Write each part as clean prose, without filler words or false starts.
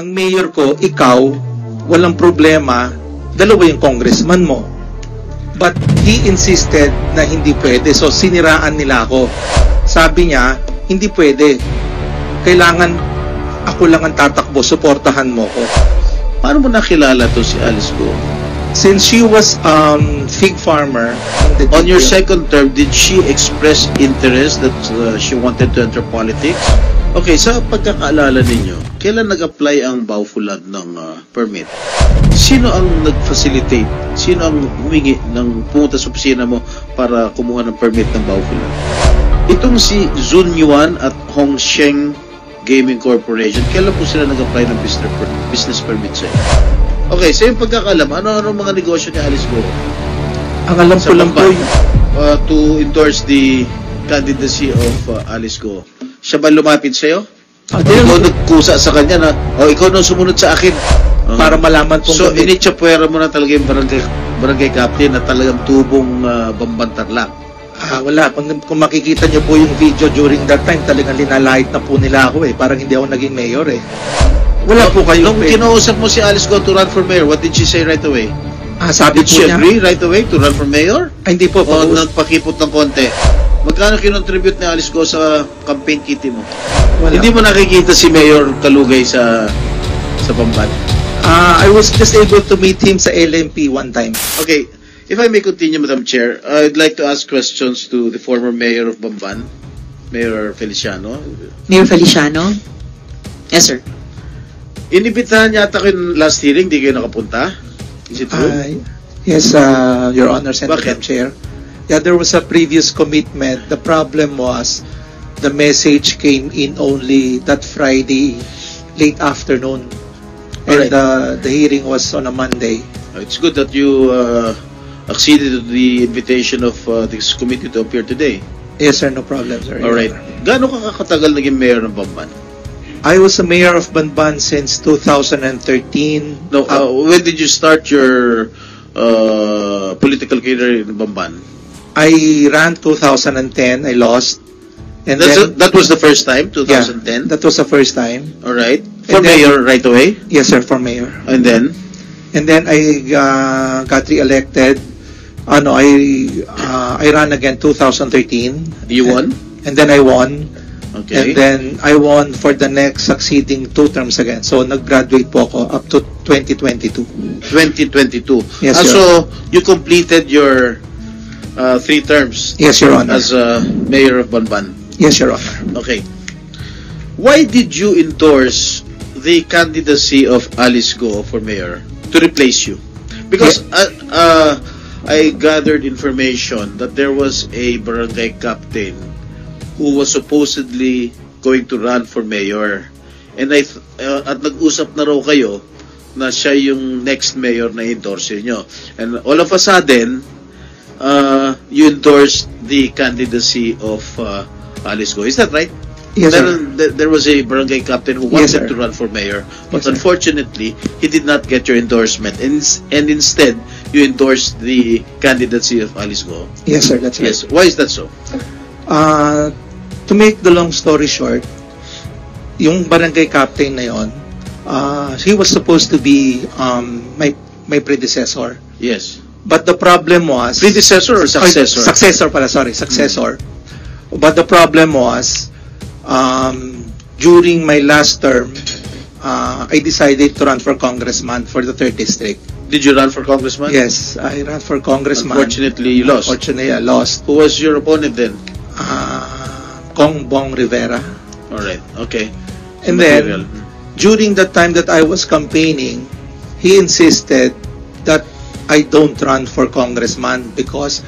ang mayor ko, ikaw, walang problema, dalawa yung congressman mo. But he insisted na hindi pwede. So siniraan nila ako. Sabi niya, hindi pwede. Kailangan ako lang ang tatakbo, suportahan mo ko. Paano mo nakilala to si Alice Go? Since she was fig farmer On your second term, did she express interest that she wanted to enter politics? Okay, sa pagkakaalala ninyo, kailan nag-apply ang Baufulad ng permit? Sino ang nag-facilitate? Sino ang humingi ng pumunta sa opisina mo para kumuha ng permit ng Baufulad? Itong si Zun Yuan at Hong Sheng Gaming Corporation, kailan po sila nag-apply ng business permit sa'yo? Okay, sa yung pagkakalam, ano mga negosyo ni Alice Go? Ang alam ko lang po to endorse the candidacy of Alice Go. Siya ba lumapit sa'yo? Ikaw nagkusa sa kanya na, ikaw nang sumunod sa akin. Para malaman kung so, initsapwera mo na talaga yung barangay captain na talagang tubong Bambantarlak. Wala. Kung makikita nyo po yung video during that time, talagang linalait na po nila ako Parang hindi ako naging mayor Wala po kayo. Nung kinausap mo si Alice Go to run for mayor, what did she say right away? Sabi did she agree right away to run for mayor? Hindi po. O nagpakipot ng konti? Magkano kinontribute ni Alice Go sa campaign kitty mo? Wala. Hindi mo nakikita si Mayor Kalugay sa Bamban? I was just able to meet him sa LMP one time. Okay. If I may continue, Madam Chair, I'd like to ask questions to the former mayor of Bamban, Mayor Feliciano. Mayor Feliciano? Yes, sir. Inibitahan yata kayo last hearing, di kayo nakapunta? Is it true? Yes, Your Honor, Senator Bakit? Chair. Yeah, there was a previous commitment. The problem was the message came in only that Friday, late afternoon. And the hearing was on a Monday. It's good that you acceded to the invitation of this committee to appear today. Yes, sir, no problem, sir. All right. Gaano ka kakatagal naging mayor ng Bamban? I was a mayor of Banban since 2013. No, when did you start your political career in Bamban? I ran 2010. I lost. And that was the first time, 2010? Yeah, that was the first time. All right. For mayor right away? Yes, sir, for mayor. And then? And then I got re-elected. I ran again 2013. You won? And then I won. Okay. And then I won for the next succeeding 2 terms again. So nag-graduate po ako up to 2022. 2022. Yes, Your so you completed your 3 terms. Yes, Your Honor. As mayor of Banban. Yes, Your Honor. Okay. Why did you endorse the candidacy of Alice Go for mayor to replace you? Because I gathered information that there was a barangay captain who was supposedly going to run for mayor. And at nag-usap na raw kayo na siya yung next mayor na endorse nyo. And all of a sudden, you endorsed the candidacy of Alice Go. Is that right? Yes, there was a barangay captain who wanted to run for mayor, but unfortunately, he did not get your endorsement. And instead, you endorsed the candidacy of Alice Go. Yes, sir. That's right. Yes. Why is that so? To make the long story short, yung barangay captain na yon, he was supposed to be my predecessor. Yes. But the problem was... Predecessor or successor? Successor pala, sorry. Successor. But the problem was, during my last term, I decided to run for congressman for the 3rd District. Did you run for congressman? Yes, I ran for congressman. Unfortunately, you lost. Unfortunately, I lost. Who was your opponent then? Kong Bong Rivera. All right. Okay. And then, during the time that I was campaigning, he insisted that I don't run for congressman because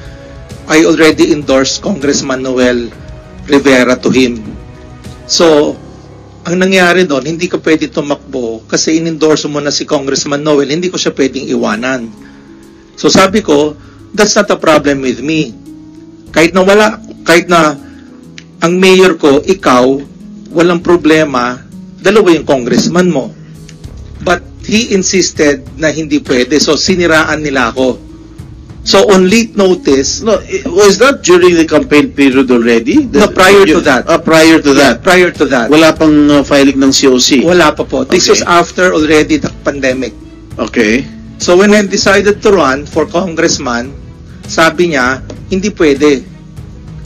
I already endorsed Congressman Noel Rivera to him. So, ang nangyari doon, hindi ka pwede tumakbo kasi in-endorse mo na si Congressman Noel, hindi ko siya pwedeng iwanan. So sabi ko, that's not a problem with me. Kahit na ang mayor ko, ikaw, walang problema, dalawa yung congressman mo. But he insisted na hindi pwede, so siniraan nila ako. So on late notice, No, was that during the campaign period already? No, prior to that. Prior to that. prior to that, Wala pang filing ng COC. wala pa po. This Okay. was after already the pandemic. Okay. So when I decided to run for congressman, sabi niya, hindi pwede.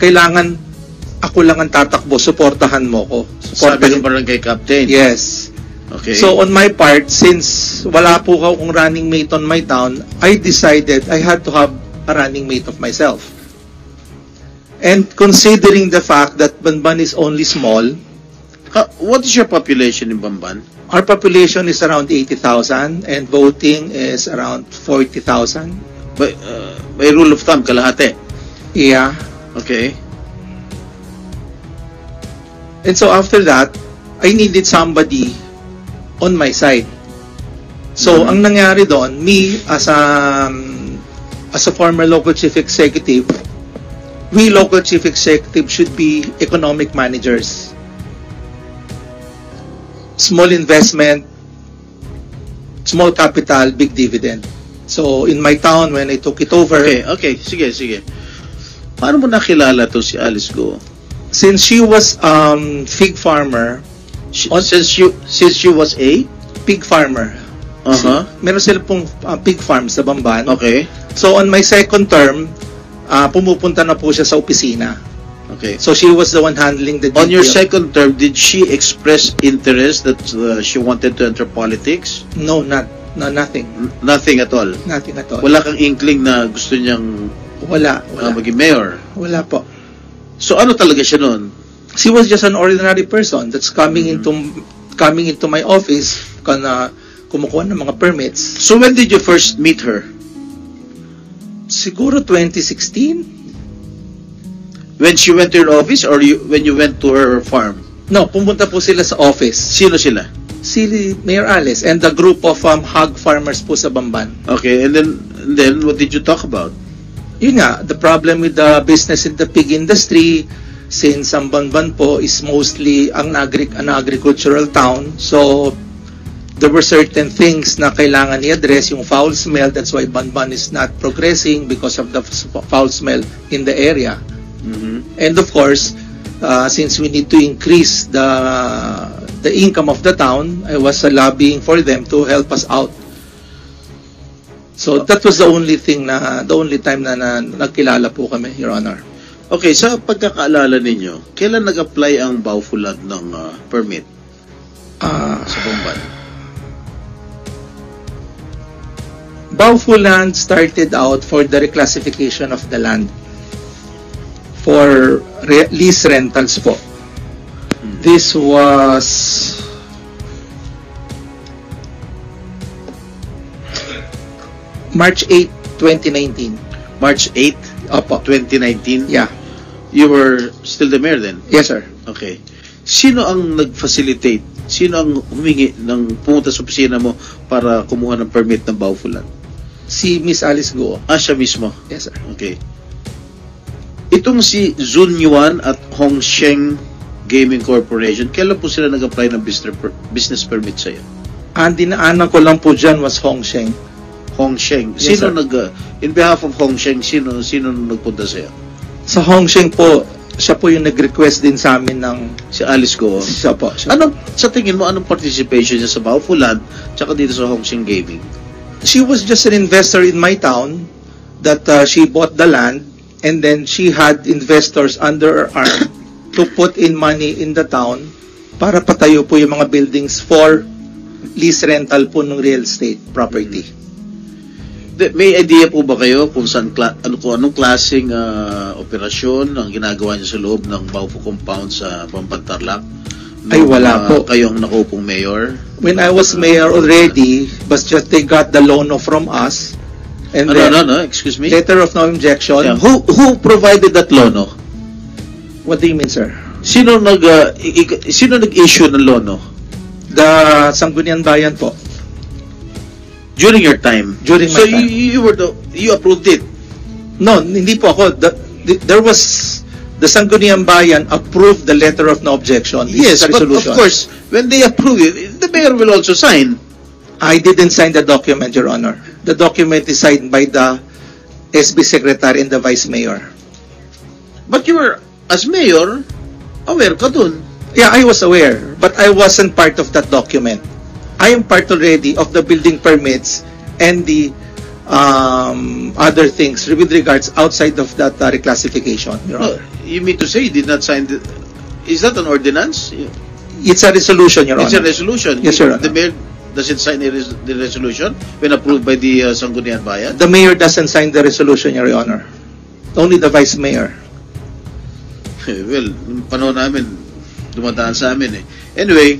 Kailangan ako lang ang tatakbo, suportahan mo ko. Sabi ng barangay captain. Yes. Okay. So on my part, since wala po akong running mate on my town, I decided I had to have a running mate of myself. And considering the fact that Banban is only small, What is your population in Bamban? our population is around 80,000 and voting is around 40,000. By rule of thumb, kalahati. Yeah. Okay. And so after that, I needed somebody on my side. So ang nangyari doon, me as a former local chief executive, we local chief executive should be economic managers. Small investment, small capital, big dividend. So in my town, when I took it over, Okay. Sige. Paano mo nakilala to si Alice Go? since she was fig farmer, Since she was a? pig farmer. Uh-huh. Meron sila pong pig farm sa Bamban. Okay. So on my second term, pumupunta na po siya sa opisina. Okay. So she was the one handling the On your detail. second term, did she express interest that she wanted to enter politics? No, nothing. Nothing at all. Nothing at all. Wala kang inkling na gusto niyang Wala. maging mayor. Wala po. So ano talaga siya noon? She was just an ordinary person that's coming into my office kana kumukuha ng mga permits. So when did you first meet her? Siguro 2016? When she went to your office or when you went to her farm? No, pumunta po sila sa office. Sino sila? Si Mayor Alice and the group of hog farmers po sa Bamban. Okay, and then what did you talk about? Yun nga, the problem with the business in the pig industry, since ang Bamban po is mostly an agricultural town, so there were certain things na kailangan i-address, yung foul smell. That's why Bamban is not progressing because of the foul smell in the area. And of course, since we need to increase the income of the town, I was lobbying for them to help us out. So that was the only time na nagkilala po kami, Your Honor. Okay, sa pagkakaalala ninyo, kailan nag-apply ang Baufulad ng permit sa Bamban? Baufulad started out for the reclassification of the land for lease rentals po. This was March 8, 2019. March 8, Opo. 2019? Yeah. You were still the mayor then? Yes, sir. Okay. Sino ang nag-facilitate? Sino ang humingi ng pumunta sa opisina mo para kumuha ng permit ng Baufulad? Si Miss Alice Guo. Siya mismo. Yes, sir. Okay. Itong si Zun Yuan at Hong Sheng Gaming Corporation, kailan po sila nag-apply ng business permit sa'yo? Ang dinaanan ko lang po dyan was Hong Sheng. Hong Sheng. Yes, Sino sir. in behalf of Hong Sheng, sino nagpunta sa'yo? Sa Hong Sheng po, siya po yung nag-request din sa amin ng... Si Alice Go. Siya po. Sa tingin mo, anong participation niya sa Baufulad tsaka dito sa Hong Sheng Gaming? She was just an investor in my town that she bought the land and then she had investors under her arm to put in money in the town para patayo po yung mga buildings for lease rental po ng real estate property. May idea po ba kayo kung anong klaseng operasyon ang ginagawa niya sa loob ng Baufo compound sa Bamban Tarlac? Ay, wala po. Kayong nakuupong mayor? When I was mayor already, but just they got the loan from us and then No, excuse me? letter of no objection. Yeah. Who provided that loan? What do you mean, sir? Sino nag-issue ng loan? The Sangguniang Bayan po. During your time? During my time. You approved it? No, hindi po ako. There was the Sangguniang Bayan approved the letter of no objection. Yes, the but resolution. of course, when they approve it, the mayor will also sign. I didn't sign the document, Your Honor. The document is signed by the SB Secretary and the Vice Mayor. But you were, as mayor, aware ka dun. Yeah, I was aware, but I wasn't part of that document. I am part already of the building permits and the other things with regards outside of that reclassification, Your No, Honor. you mean to say you did not sign the... Is that an ordinance? It's a resolution, Your It's a Honor. resolution. Yes, Your Honor. The mayor doesn't sign the resolution when approved by the Sangguniang Bayan? The mayor doesn't sign the resolution, Your Honor. Only the Vice Mayor. Well, nung panahon namin, dumadaan sa amin eh. Anyway,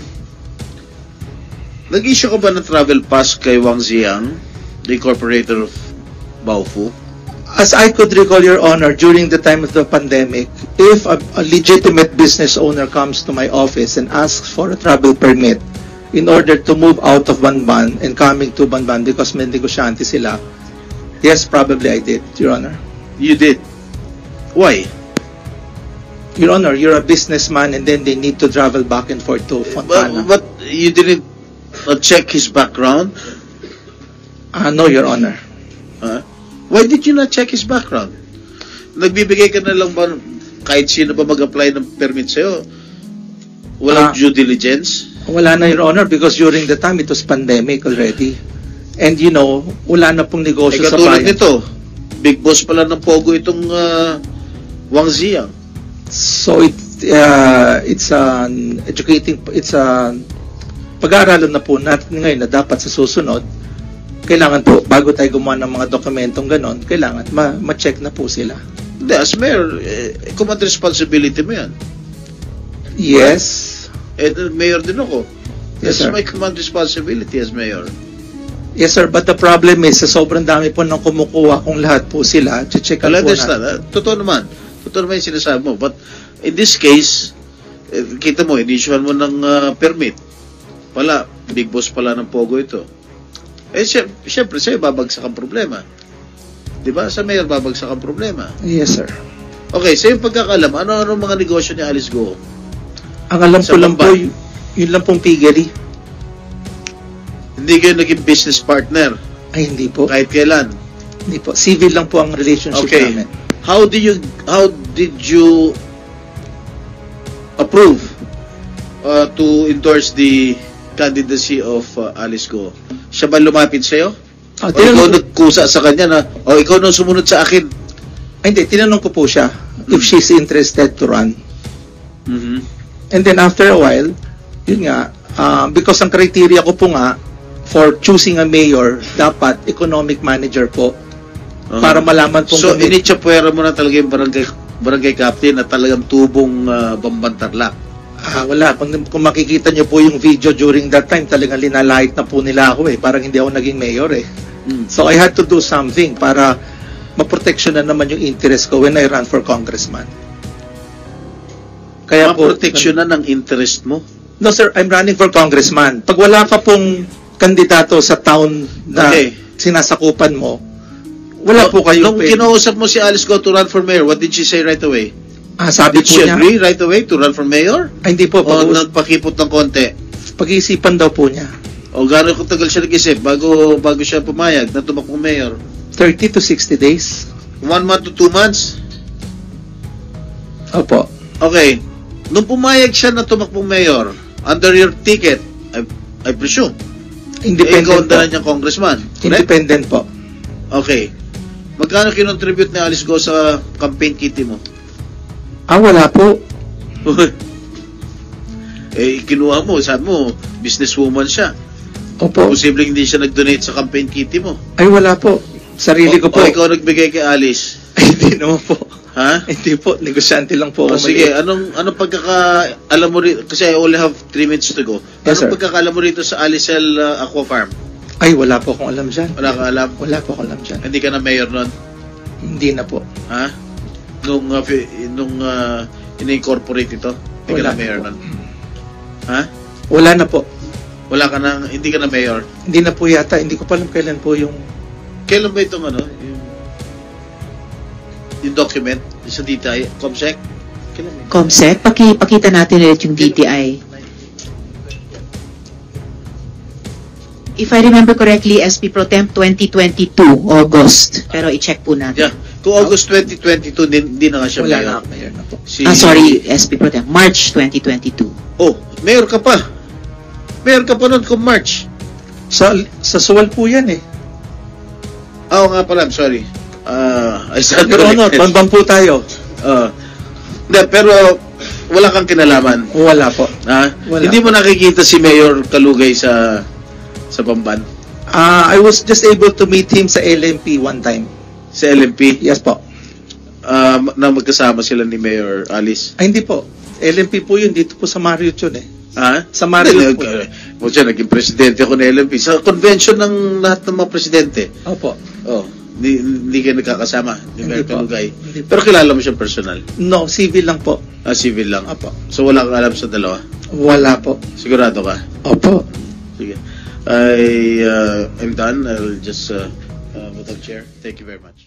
nag-issue ka ba ng travel pass kay Wang Ziyang, the incorporator of Baofu? As I could recall, Your Honor, during the time of the pandemic, if a legitimate business owner comes to my office and asks for a travel permit in order to move out of Banban and coming to Banban because may negosyante sila, yes, probably I did, Your Honor. You did. Why? Your Honor, you're a businessman and then they need to travel back and forth to Fontana. But you didn't check his background? No, Your Honor. Why did you not check his background? Nagbibigay ka na lang ba kahit sino pa mag-apply ng permit sa'yo? Walang due diligence? Wala na, Your Honor, because during the time it was pandemic already. And you know, wala na pong negosyo sa Katulad bayan. nito, big boss pala ng Pogo itong Wang Ziyang. So it's pag-aaralan na po natin ngayon na dapat sa susunod, kailangan po, bago tayo gumawa ng mga dokumentong ganon, kailangan ma-check na po sila. Hindi, as mayor, command responsibility mo yan. Yes. Mayor din ako. Yes, That's sir. my command responsibility as mayor. Yes, sir. But the problem is, sa sobrang dami po nang kumukuha kung lahat po sila, checkan po natin. Totoo naman yung sinasabi mo. But in this case, kita mo, inissuehan mo ng permit. Wala, big boss pala ng Pogo ito. Siyempre, sa'yo babagsak ang problema. Diba? Sa mayor babagsak ang problema. Yes, sir. Okay, sa yung pagkakalam, ano mga negosyo ni Alice Go? Ang alam Sa ko lang po, Bamban. yun lang pong piggery. Hindi kayo naging business partner Ay, hindi po. kahit kailan. Hindi po. Civil lang po ang relationship Okay. namin. How did you approve to endorse the candidacy of Alice Go? Siya ba lumapit sa'yo? O ikaw nagkusa sa kanya na, ikaw nang sumunod sa akin? Ay, hindi. Tinanong ko po siya if she's interested to run. Mm-hmm. And then after a while, yun nga, because ang criteria ko po nga for choosing a mayor, dapat economic manager po. Para malaman pong So, initsapwera mo na talaga yung barangay captain na talagang tubong Bamban Tarlac. Wala. Kung makikita niyo po yung video during that time, talagang linalait na po nila ako eh. Parang hindi ako naging mayor eh. So, I had to do something para maproteksyonan naman yung interest ko when I ran for congressman. Kaya po, Maproteksyonan ang interest mo? no sir, I'm running for congressman. Pag wala ka pong kandidato sa town na sinasakupan mo, wala po kayo. Nung kinausap mo si Alice Go to run for mayor, what did she say right away? Sabi Did po she niya, agree right away to run for mayor? ay hindi po, O nagpakipot ng konti? pag-iisipan daw po niya. O gano'n kung tagal siya nag-isip bago siya pumayag na tumakbong mayor? 30 to 60 days. 1 month to 2 months? Opo. Okay. Nung pumayag siya na tumakbong mayor, under your ticket, I presume, ikaw Independent ang po. dala niyang congressman. Correct? Independent po. Okay. Magkano kinontribute ni Alice Go sa campaign kitty mo? Wala po. Kinuha mo, sabi mo, businesswoman siya. Opo. Posibleng hindi siya nag-donate sa campaign kitty mo. Ay, wala po. Sarili ko po. O ikaw nagbigay kay Alice. Ay, hindi naman po. Ha? Hindi po. Negosyante lang po. O ako sige, maliit. anong pagkakaalam mo rito? Kasi I only have 3 minutes to go. Yes, sir. Anong pagkakaalam mo rito sa Alicel Aqua Farm? Ay, wala po akong alam dyan. Wala kang alam? Wala po akong alam dyan. Hindi ka na mayor nun? Hindi na po. Ha? Nung in-incorporate ito? Hindi ka Wala na mayor po. nun? Ha? Wala na po. Wala ka na, hindi ka na mayor? Hindi na po yata. Hindi ko pa alam kailan po yung... Kailan ba itong yung document sa DTI, COMSEC? Kailan ba? Comsec, pakita natin ulit yung DTI. If I remember correctly, SP Pro Temp 2022, August. Pero i-check po natin. Yeah. Kung August 2022, hindi na nga siya Wala mayor. na, mayor na po. Sorry, SP Pro Temp, March 2022. Oh, mayor ka pa. Mayor ka pa noon kung March. Sa Suwal po yan eh. Oo nga pala, I'm sorry. I stand Your Honor, corrected. bambang po tayo. Hindi, pero wala kang kinalaman. Wala po. Ha? Wala. Hindi mo nakikita si Mayor Kalugay sa Bamban? I was just able to meet him sa LMP one time. Sa LMP? Yes po. Na magkasama sila ni Mayor Alice? Ay, hindi po. LMP po yun. Dito po sa Marriott yun eh. Ha? Sa Marriott po. Po siya, naging presidente ako ng LMP. Sa convention ng lahat ng mga presidente. Opo. Oh, hindi ka nagkakasama ni Hindi Mayor po. Kalugay. Hindi po. Pero kilala mo siya personal? No, civil lang po. Civil lang? Opo. So wala kang alam sa dalawa? Wala po. Sigurado ka? Opo. Sige. I'm done. I'll just, Madam Chair, thank you very much.